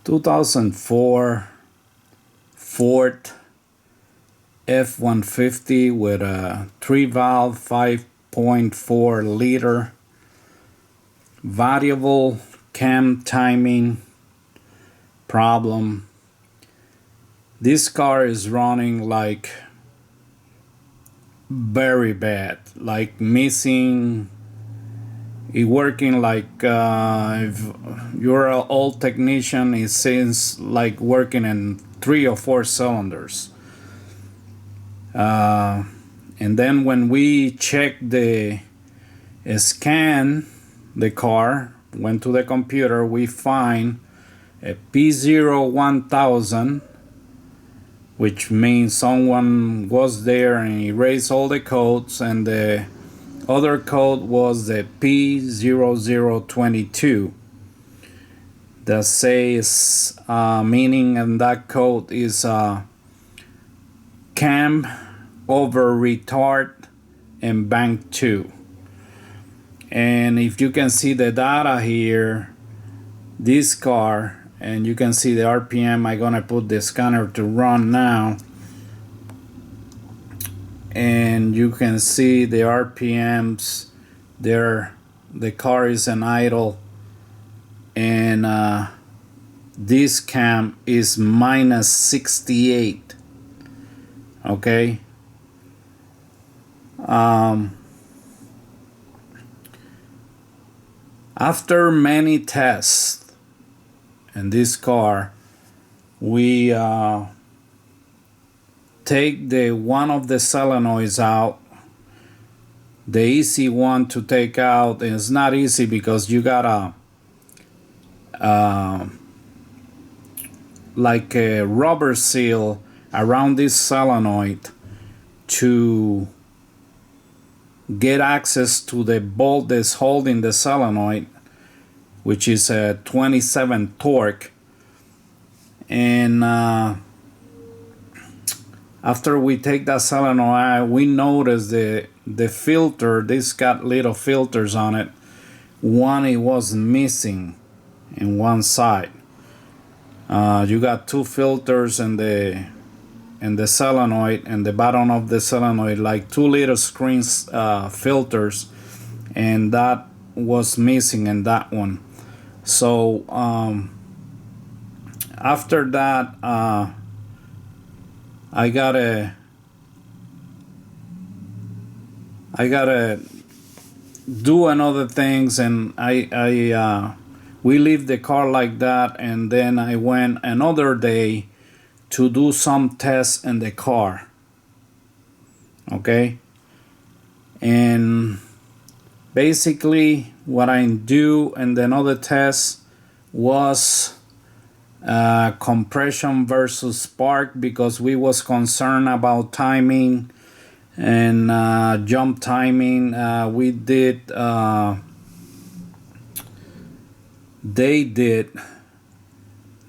2004 Ford F-150 with a 3-valve 5.4 liter variable cam timing problem. This car is running like very bad, like missing. It working like if you're an old technician, it seems like working in 3 or 4 cylinders. And then when we check the scan the car, went to the computer, we find a P0022, which means someone was there and erased all the codes, and the other code was the P0022 that says meaning, and that code is cam over retard and bank 2. And if you can see the data here, this car, and you can see the RPM, I'm gonna put the scanner to run now, and you can see the RPMs there. The car is an idle, and this cam is minus 68. Okay. After many tests in this car, we take the one of the solenoids out. The easy one to take out, and it's not easy because you gotta like a rubber seal around this solenoid to get access to the bolt that's holding the solenoid, which is a 27 torque. And after we take that solenoid out, we notice the filter, this got little filters on it. One, it was missing in one side. You got 2 filters in the solenoid, and the bottom of the solenoid, like 2 little screens filters, and that was missing in that one. So after that, I gotta do another things, and we leave the car like that, and then I went another day to do some tests in the car. Okay, and basically what I do in another test was compression versus spark, because we was concerned about timing and jump timing. We did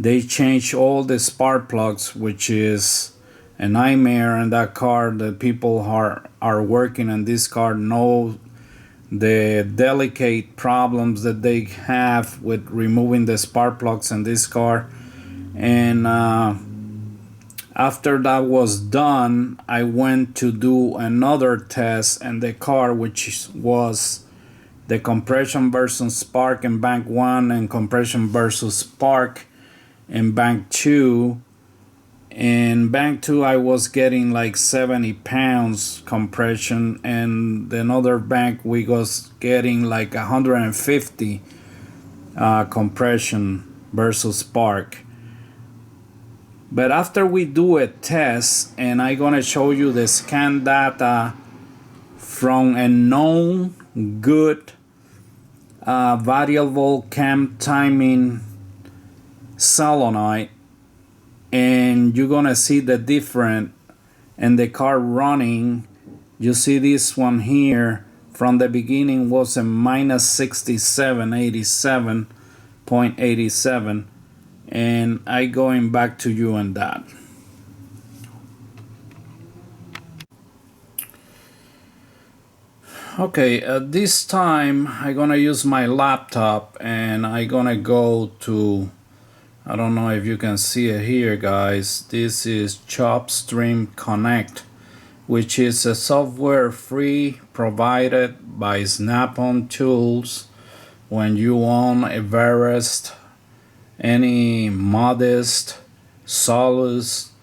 they changed all the spark plugs, which is a nightmare in that car. The people are working in this car know the delicate problems that they have with removing the spark plugs in this car. And after that was done, I went to do another test in the car, which was the compression versus spark in bank 1 and compression versus spark in bank 2. In bank 2, I was getting like 70 pounds compression, and another bank we was getting like 150 compression versus spark. But after we do a test, and I'm gonna show you the scan data from a known good variable cam timing solenoid, and you're gonna see the difference in the car running. You see this one here from the beginning was a minus 67, 87.87, and I going back to you on that. Okay, this time I'm gonna use my laptop, and I'm gonna go to I don't know if you can see it here, guys. This is ChopStream Connect, which is a software free provided by Snap-on Tools. When you own a VERUS, any Modest, Solus,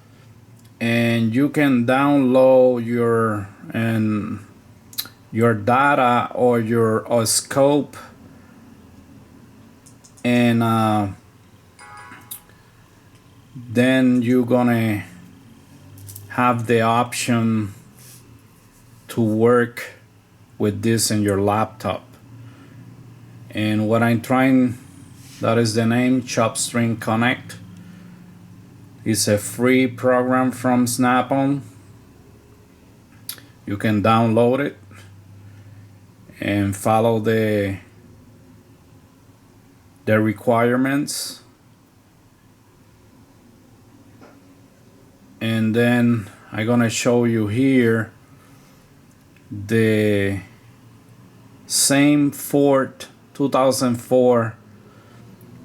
and you can download your data or your scope, and then you're gonna have the option to work with this in your laptop. And what I'm trying, that is the name, ChopStream Connect. It's a free program from Snap-on. You can download it and follow the requirements. And then I'm gonna show you here the same Ford 2004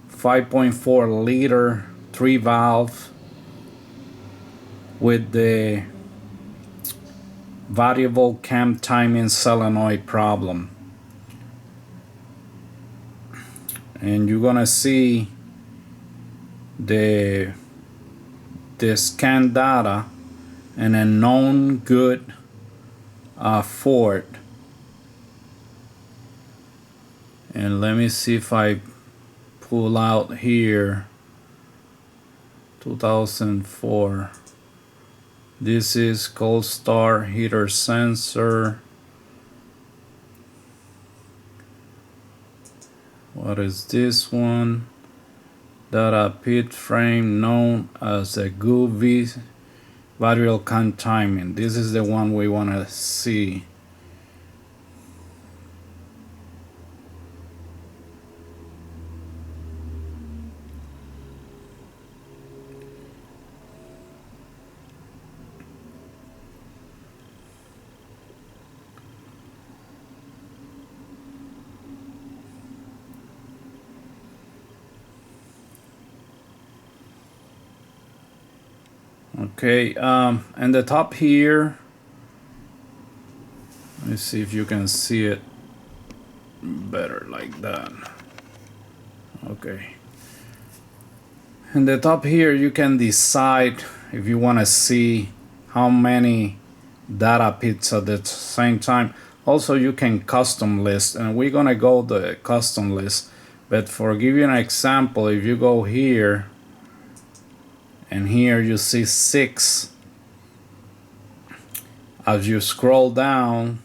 5.4 liter 3 valve with the variable cam timing solenoid problem. And you're gonna see the scan data and a known good Ford. And let me see if I pull out here 2004. This is cold start heater sensor. What is this one? Data PID frame known as a GUV variable cam timing. This is the one we want to see. Okay, and the top here, let me see if you can see it better like that. Okay, in the top here you can decide if you want to see how many data PIDs at the same time. Also, you can custom list, and we're gonna go the custom list. But for give you an example, if you go here, and here you see 6. As you scroll down,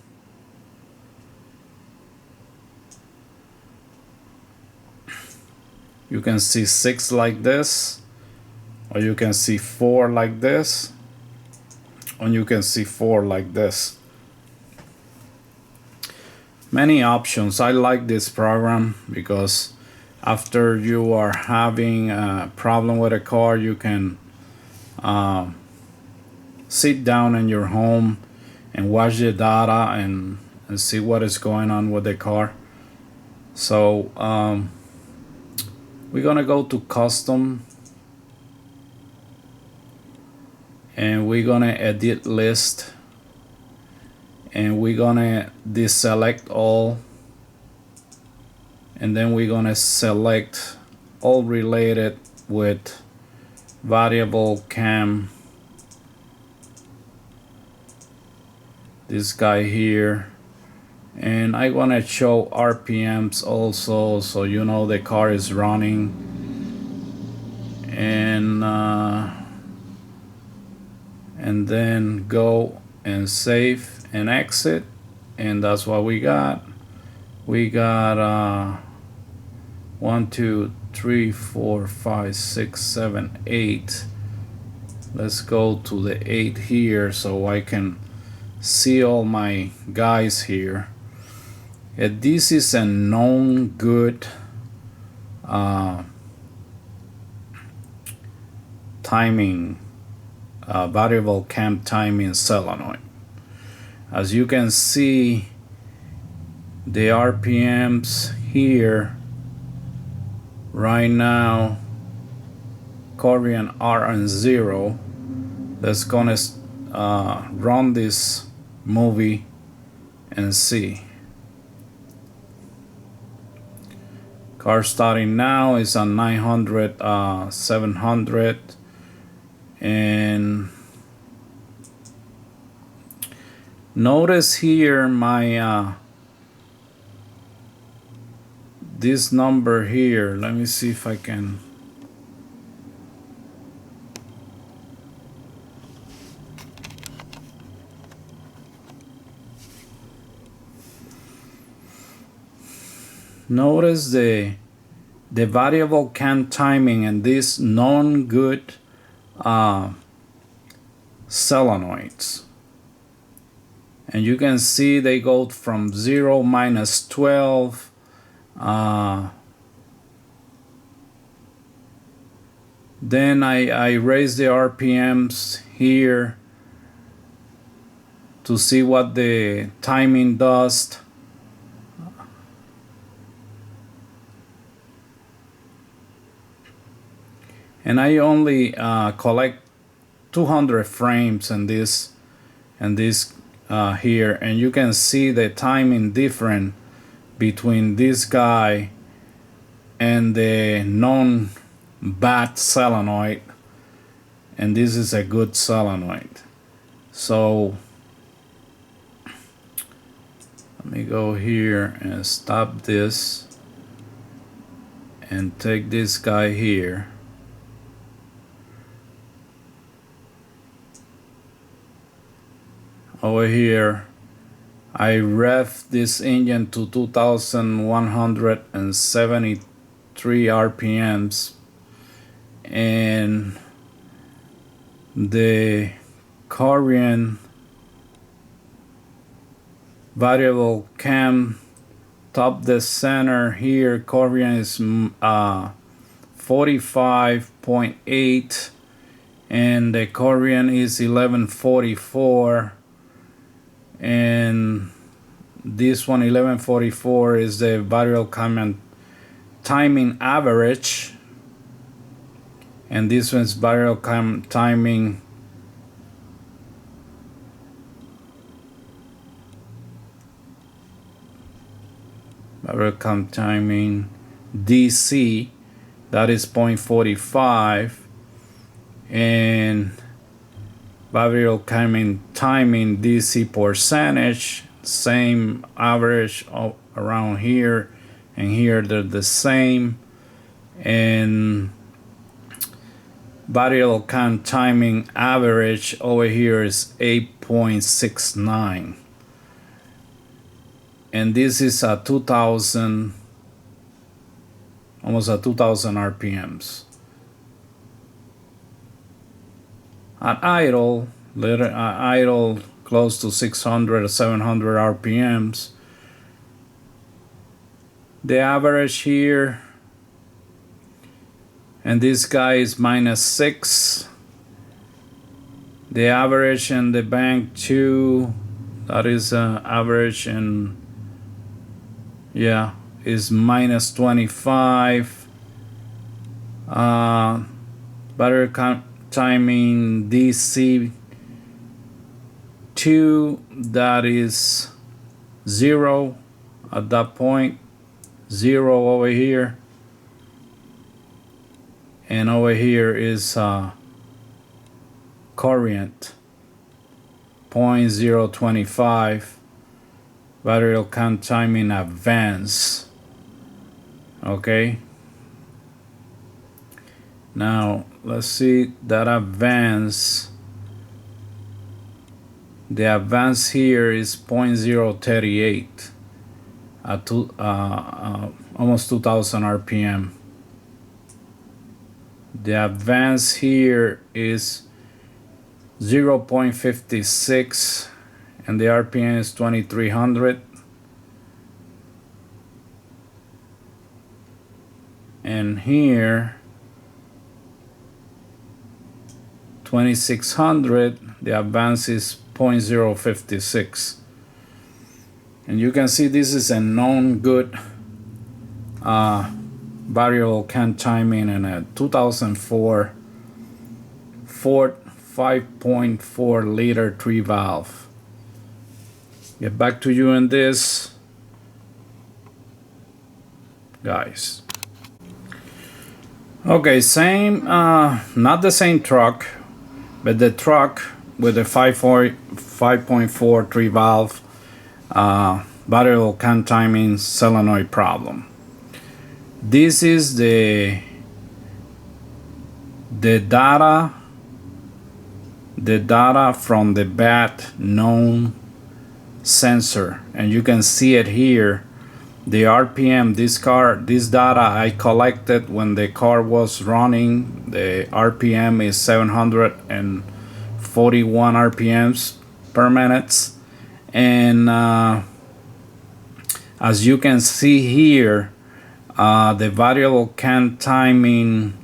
you can see 6 like this, or you can see 4 like this, or you can see 4 like this. Many options. I like this program because after you are having a problem with a car, you can sit down in your home and watch the data and see what is going on with the car. So we're gonna go to custom, and we're gonna edit list, and we're gonna deselect all, and then we're gonna select all related with variable cam. This guy here, and I want to show RPMs also, so you know the car is running. And then go and save and exit, and that's what we got. We got 1 2 3 4 5 6 7 8. Let's go to the 8 here so I can see all my guys here. This is a known good timing, variable cam timing solenoid. As you can see, the RPMs here right now Korean R and 0. Let's gonna run this movie and see. Car starting now is on 900, 700, and notice here my this number here. Let me see if I can. Notice the variable cam timing and these non-good solenoids, and you can see they go from 0 minus 12 then I raise the RPMs here to see what the timing does. And I only collect 200 frames in this here, and you can see the timing different between this guy and the non-bad solenoid, and this is a good solenoid. So let me go here and stop this and take this guy here. Over here, I rev this engine to 2,173 RPMs, and the Korean variable cam top the center here, Korean is 45.8, and the Korean is 1144. And this one 1144 is the variable cam timing average, and this one's variable cam timing DC, that is 0.45, and variable cam timing DC percentage, same average around here, and here they're the same, and variable cam timing average over here is 8.69, and this is a 2000, almost a 2000 RPMs. At idle, idle close to 600 or 700 RPMs. The average here, and this guy is -6. The average in the bank 2, that is average, and yeah, is -25. Battery timing DC 2, that is 0 at that point, 0 over here, and over here is current 0.025, battery cam timing advance. Okay, now let's see that advance. The advance here is 0.038 at almost 2000 RPM. The advance here is 0.56, and the RPM is 2300. And here 2600, the advance is 0.056, and you can see this is a known good variable cam timing in a 2004 5.4 liter 3 valve. Get back to you in this, guys. Okay, same, not the same truck, but the truck with the 5.4 3 valve variable count timing solenoid problem. This is the data from the bat known sensor, and you can see it here. The RPM, this data I collected when the car was running. The RPM is 741 RPMs per minute, and as you can see here, the variable count timing,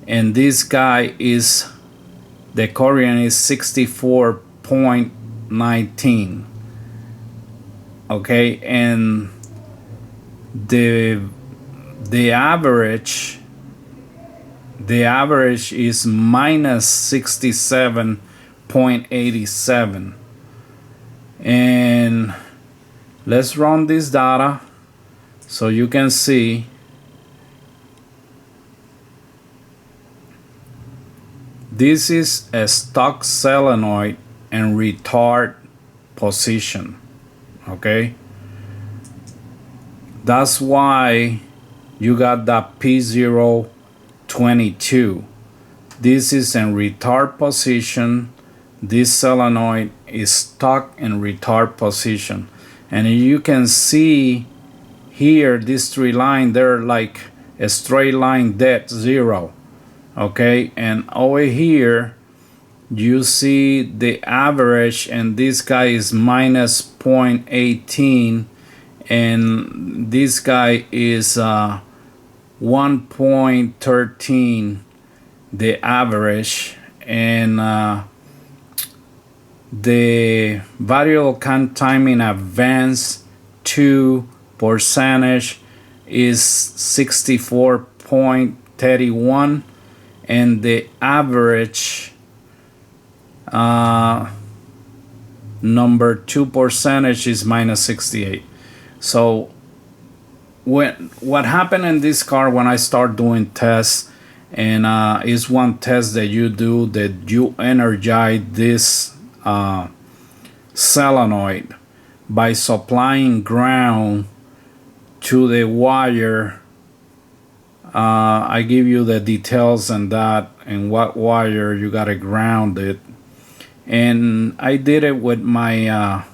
and this guy is, the KOER is 64.19. Okay, and the average is minus 67.87. And let's run this data so you can see. This is a stock solenoid and retard position. Okay, that's why you got that P0022. This is in retard position. This solenoid is stuck in retard position, and you can see here these three lines, they're like a straight line dead zero. Okay, and over here you see the average, and this guy is minus 0.18, and this guy is 1.13, the average, and the variable count timing advance to percentage is 64.31, and the average number 2 percentage is minus 68. So what happened in this car when I start doing tests, and is one test that you do, that you energize this solenoid by supplying ground to the wire. I give you the details on that and what wire you gotta ground it. And I did it with my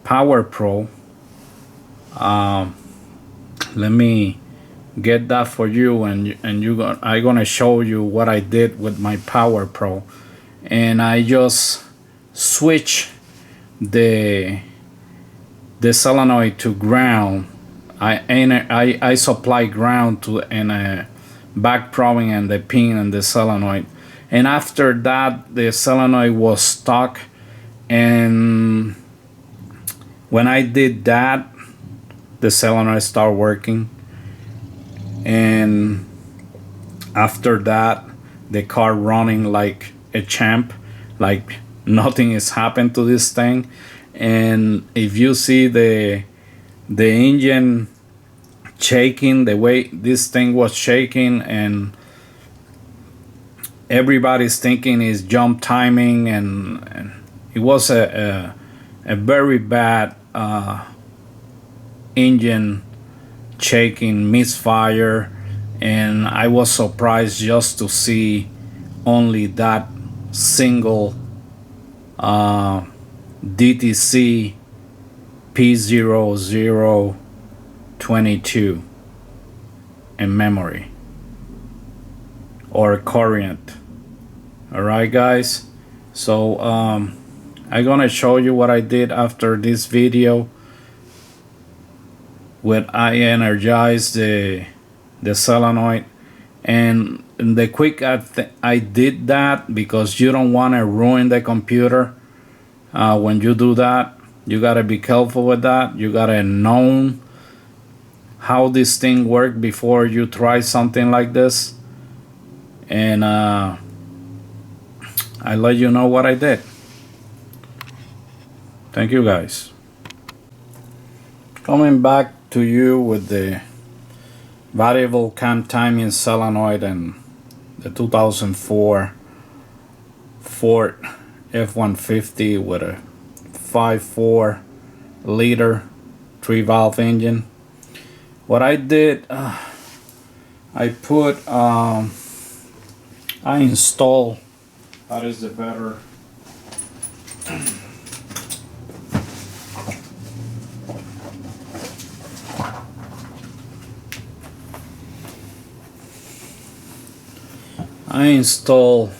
Power Pro. Let me get that for you, and I'm gonna show you what I did with my Power Pro. And I just switch the solenoid to ground. I supply ground to and back probing and the pin and the solenoid, and after that the solenoid was stuck. And when I did that, the solenoid started working, and after that the car running like a champ, like nothing has happened to this thing. And if you see the engine shaking, the way this thing was shaking, and everybody's thinking is jump timing, and it was a very bad engine shaking, misfire. And I was surprised just to see only that single DTC P0022 in memory or current. Alright guys, so I'm gonna show you what I did after this video when I energized the solenoid. And the quick I did that because you don't want to ruin the computer. When you do that, you gotta be careful with that. You gotta know how this thing works before you try something like this. And I let you know what I did. Thank you guys. Coming back to you with the variable cam timing solenoid and the 2004 Ford F-150 with a 5.4 liter 3-valve engine. What I did, I install, that is the better, I install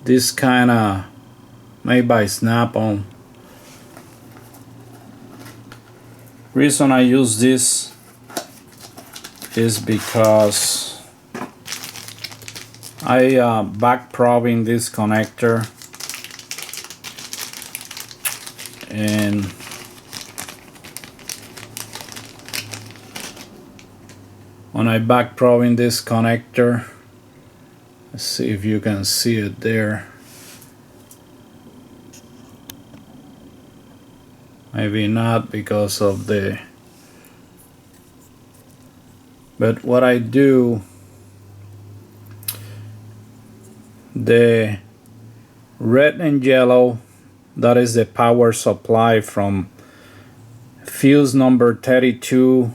this kind of made by Snap-on. Reason I use this is because I back probing this connector, and when I back probing this connector, let's see if you can see it there. Maybe not because of the, but what I do, the red and yellow, that is the power supply from fuse number 32,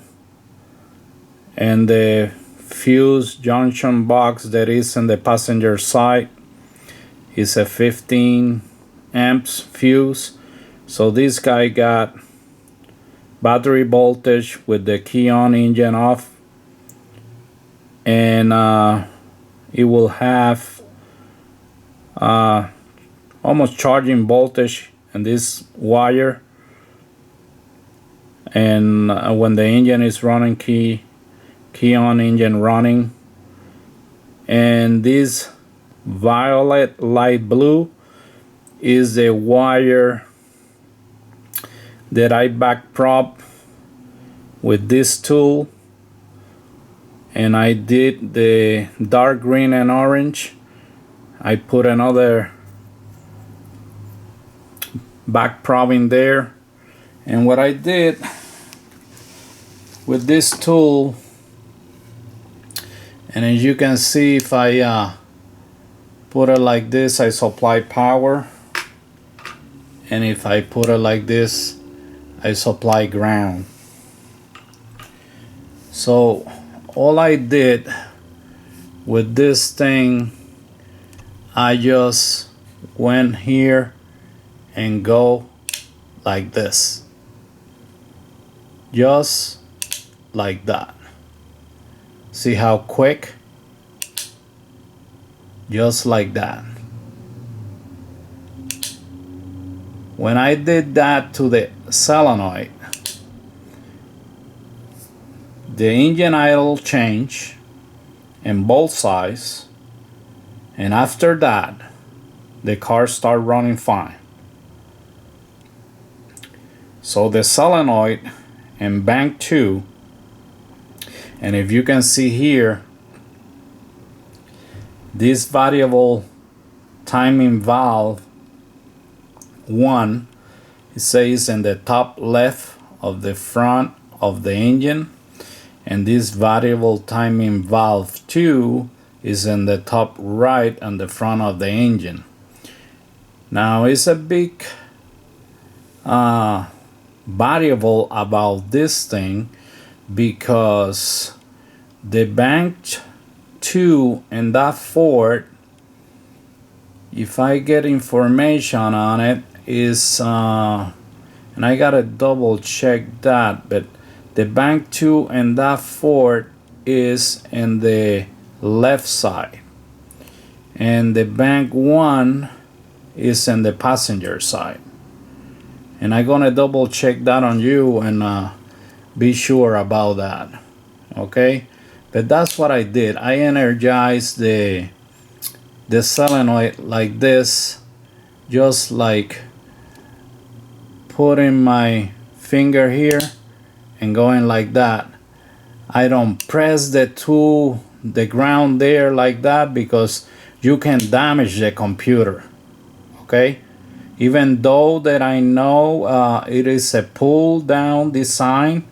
and the fuse junction box that is in the passenger side is a 15 amps fuse. So this guy got battery voltage with the key on, engine off, and it will have almost charging voltage in this wire, and when the engine is running, key on, engine running. And this violet light blue is the wire that I back prop with this tool, and I did the dark green and orange. I put another back prop in there, and what I did with this tool, and as you can see, if I put it like this, I supply power, and if I put it like this, I supply ground. So all I did with this thing, I just went here and go like this, just like that. See how quick? Just like that. When I did that to the solenoid, the engine idle changed in both sides, and after that the car started running fine. So the solenoid in bank 2, and if you can see here, this variable timing valve 1, it says in the top left of the front of the engine, and this variable timing valve 2 is in the top right on the front of the engine. Now it's a big variable about this thing, because the bank 2 and that Ford, if I get information on it, is and I gotta double check that, but the bank 2 and that Ford is in the left side, and the bank 1 is in the passenger side, and I'm gonna double check that on you and be sure about that. Okay, but that's what I did. I energized the solenoid like this, just like putting my finger here and going like that. I don't press the tool the ground there like that because you can damage the computer. Okay, even though that I know it is a pull down design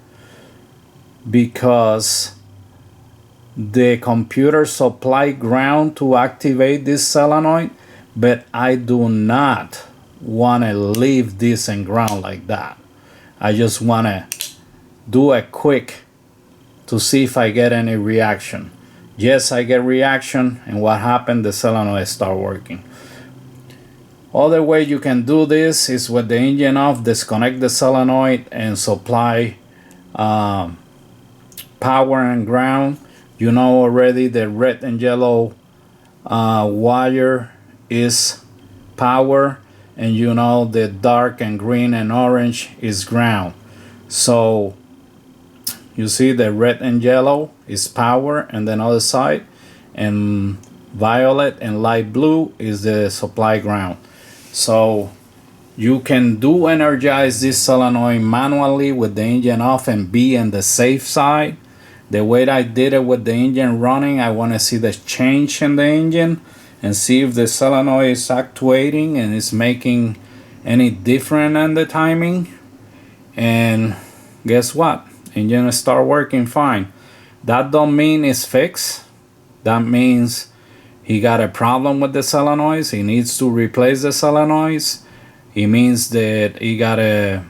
because the computer supply ground to activate this solenoid, but I do not want to leave this in ground like that. I just want to do a quick to see if I get any reaction. Yes, I get reaction, and what happened? The solenoid start working. Other way you can do this is with the engine off, disconnect the solenoid and supply power and ground. You know already the red and yellow wire is power, and you know the dark and green and orange is ground. So you see the red and yellow is power, and then other side, and violet and light blue is the supply ground. So you can do energize this solenoid manually with the engine off and be in the safe side. The way I did it with the engine running, I want to see the change in the engine and see if the solenoid is actuating and is making any different in the timing. And guess what? Engine start working fine. That don't mean it's fixed. That means he got a problem with the solenoids. He needs to replace the solenoids. It means that he gotta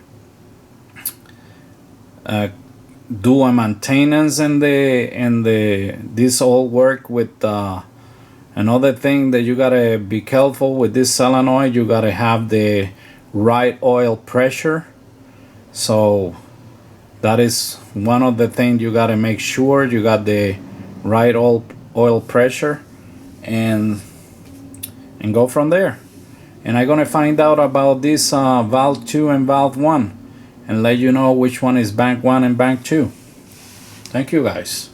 do a maintenance in the this all work with another thing that you gotta be careful with this solenoid. You gotta have the right oil pressure. So that is one of the things you gotta make sure you got the right oil pressure, and go from there. And I'm gonna find out about this valve 2 and valve 1 and let you know which one is bank 1 and bank 2. Thank you guys.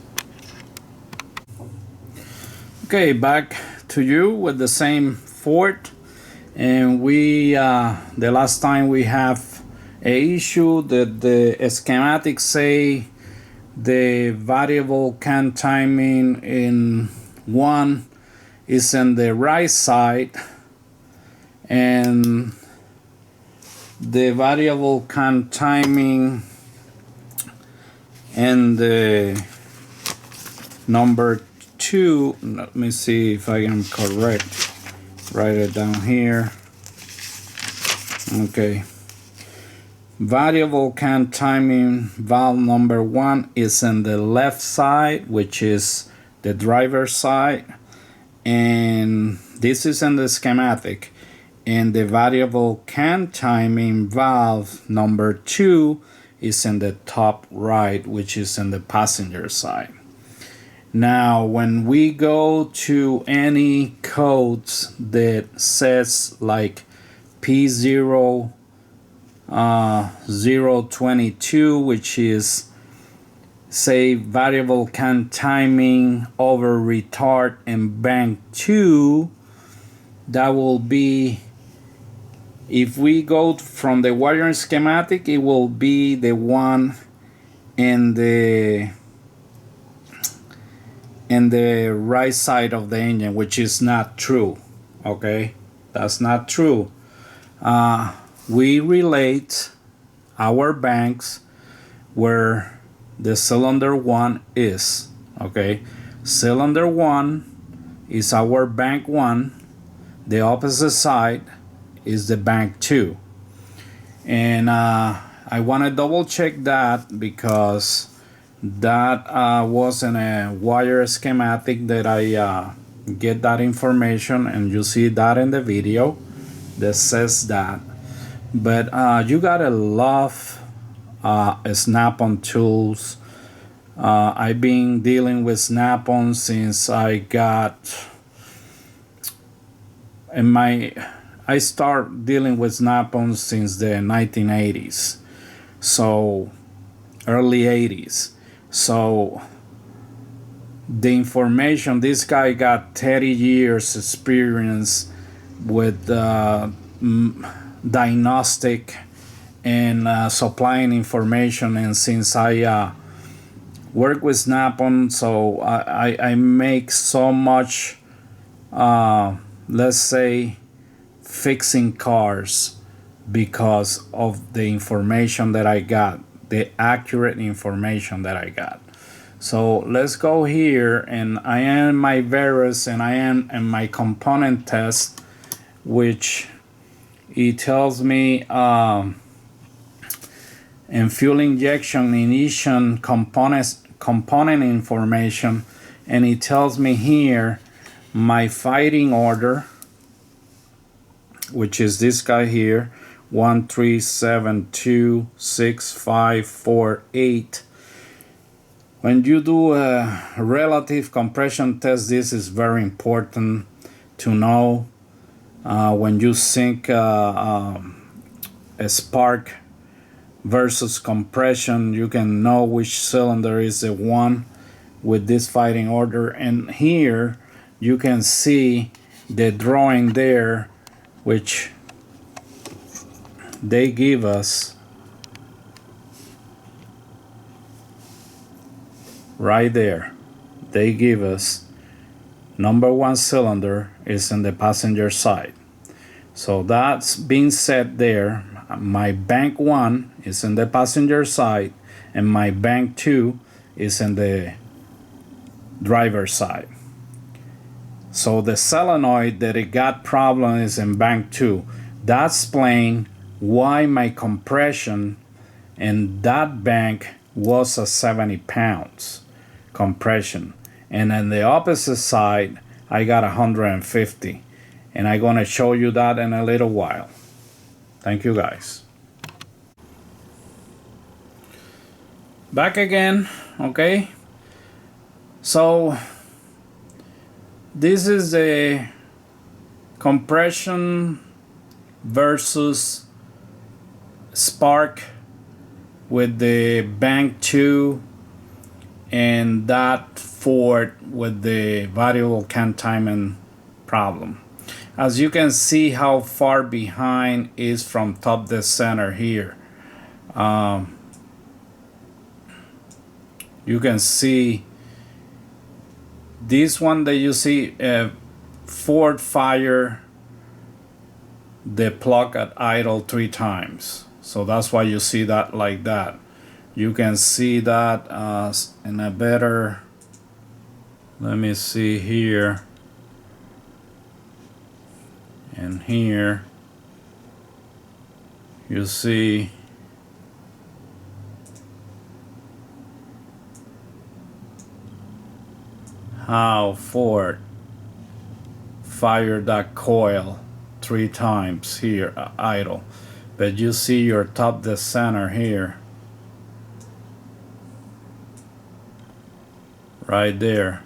Okay, back to you with the same Ford, and we the last time we have a issue that the schematics say the variable can timing in 1 is on the right side, and the variable can timing and the number 2, let me see if I am correct, write it down here. Okay, variable can timing valve number 1 is on the left side, which is the driver's side, and this is in the schematic. And the variable can timing valve number 2 is in the top right, which is in the passenger side. Now when we go to any codes that says like P0022, which is say variable can timing over retard and bank 2, that will be, if we go from the wiring schematic, it will be the one in the right side of the engine, which is not true. Okay, that's not true. We relate our banks where the cylinder 1 is. Okay, cylinder 1 is our bank 1, the opposite side is the bank 2, and I want to double check that because that wasn't a wire schematic that I get that information, and you see that in the video that says that. But you gotta love snap-on tools. I've been dealing with snap-on since I start dealing with snap-ons since the 1980s, so early 80s. So the information, this guy got 30 years experience with diagnostic and supplying information, and since I work with Snap-on, so I make so much, let's say, fixing cars because of the information that I got, the accurate information that I got. So let's go here, and I am in my VERUS, and I am in my component test, which it tells me in fuel injection ignition component information, and it tells me here my firing order, which is this guy here, 137265448. When you do a relative compression test, this is very important to know. When you sync a spark versus compression, you can know which cylinder is the one with this firing order. And here you can see the drawing there, which they give us right there. They give us number one cylinder is in the passenger side. So that's being set there. My bank 1 is in the passenger side, and my bank 2 is in the driver's side. So the solenoid that it got problem is in bank 2. That's explain why my compression in that bank was a 70 pounds compression, and on the opposite side I got 150, and I'm gonna show you that in a little while. Thank you guys. Back again. Okay, so this is a compression versus spark with the bank 2 and that Ford with the variable cam timing problem. As you can see how far behind is from top to center here. You can see this one that you see Ford fire the plug at idle 3 times. So that's why you see that like that. You can see that in a better, let me see here and here. You see how Ford fired that coil 3 times here idle, but you see your top to center here right there.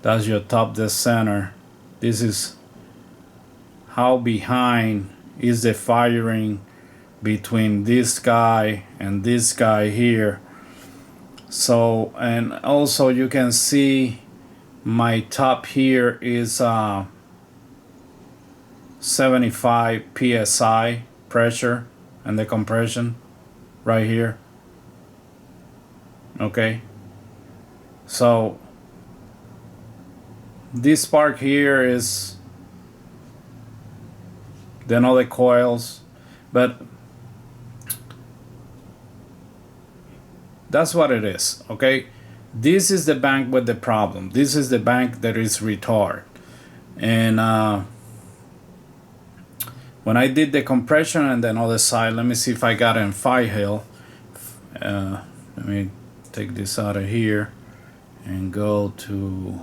That's your top to center. This is how behind is the firing between this guy and this guy here. So, and also you can see my top here is 75 psi pressure and the compression right here. Okay, so this part here is then all the coils, but that's what it is. Okay, this is the bank with the problem. This is the bank that is retard. And when I did the compression and then other side, let me see if I got it in file. Let me take this out of here and go to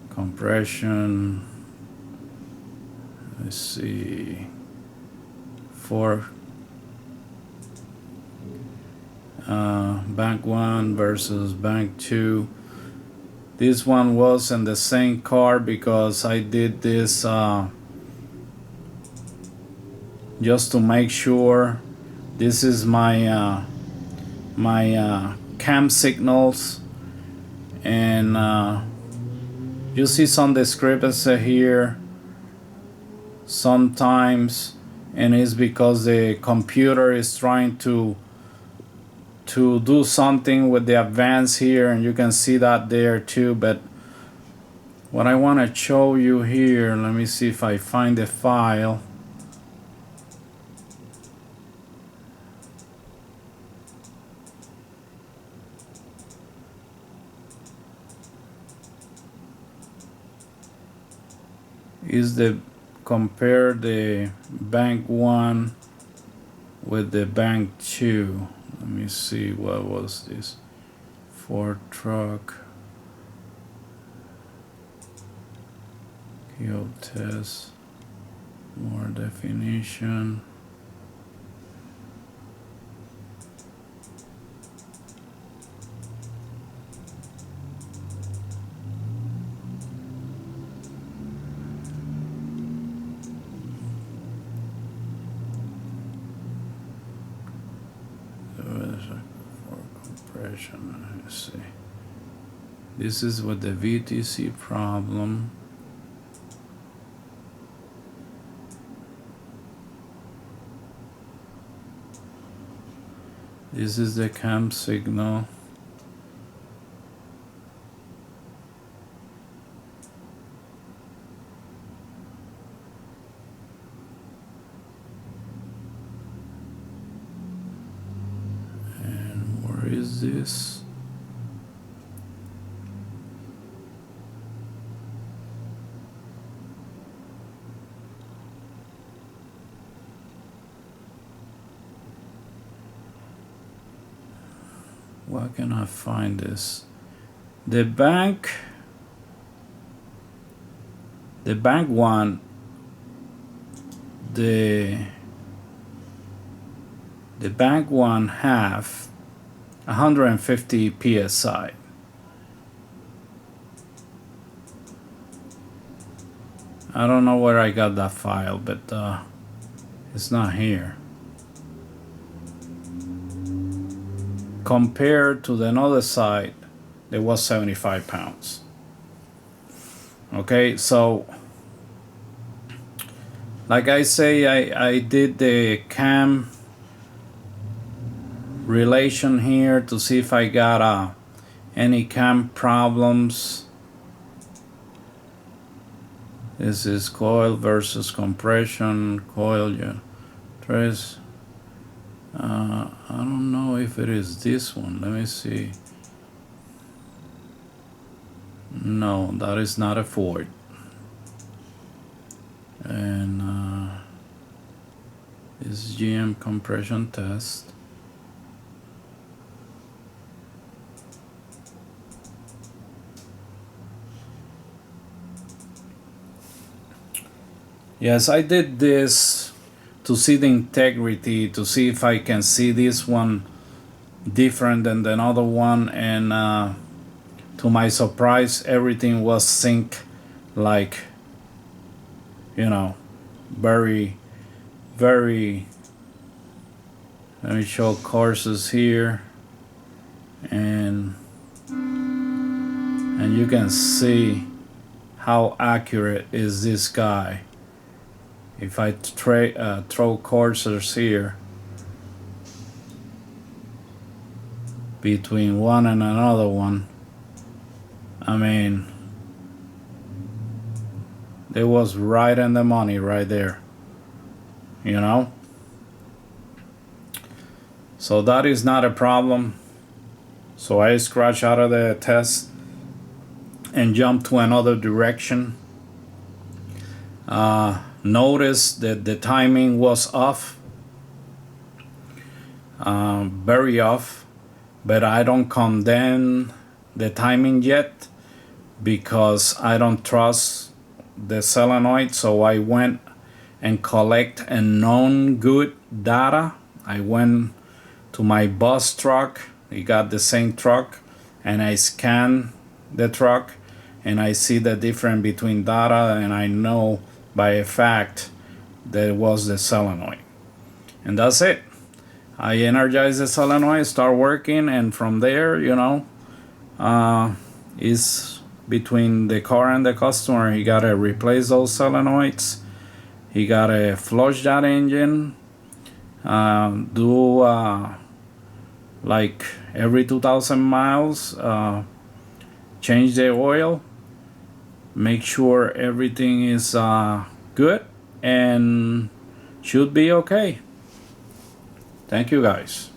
compression. Let's see, bank 1 versus bank 2. This one was in the same car because I did this just to make sure. This is my cam signals, and you see some discrepancy here sometimes, and it's because the computer is trying to to do something with the advance here, and you can see that there too. But what I want to show you here, let me see if I find the file. Is the compare the bank 1 with the bank 2. Let me see, what was this? Ford truck. KOER test. More definition. Let's see. This is with the VTC problem. This is the cam signal. And where is this? Where can I find this? The bank 1, the bank 1 have 150 psi. I don't know where I got that file, but it's not here. Compared to the other side, there was 75 pounds. Okay, so like I say, I did the cam relation here to see if I got any cam problems. This is coil versus compression, coil, yeah, trace. I don't know if it is this one. Let me see. No, that is not a Ford. And this GM compression test. Yes, I did this to see the integrity, to see if I can see this one different than the other one, and to my surprise, everything was synced, like, you know, very, very. Let me show courses here, and you can see how accurate is this guy. If I throw cursors here between one and another one, I mean, it was right in the money right there, you know? So that is not a problem. So I scratch out of the test and jump to another direction. Notice that the timing was off, very off, but I don't condemn the timing yet because I don't trust the solenoid. So I went and collect a known good data. I went to my bus truck, he got the same truck, and I scan the truck and I see the difference between data, and I know by a fact that it was the solenoid. And that's it. I energize the solenoid, start working, and from there, you know, is between the car and the customer. He gotta replace those solenoids. He gotta flush that engine, do like every 2,000 miles. Change the oil, make sure everything is good, and should be okay. Thank you guys.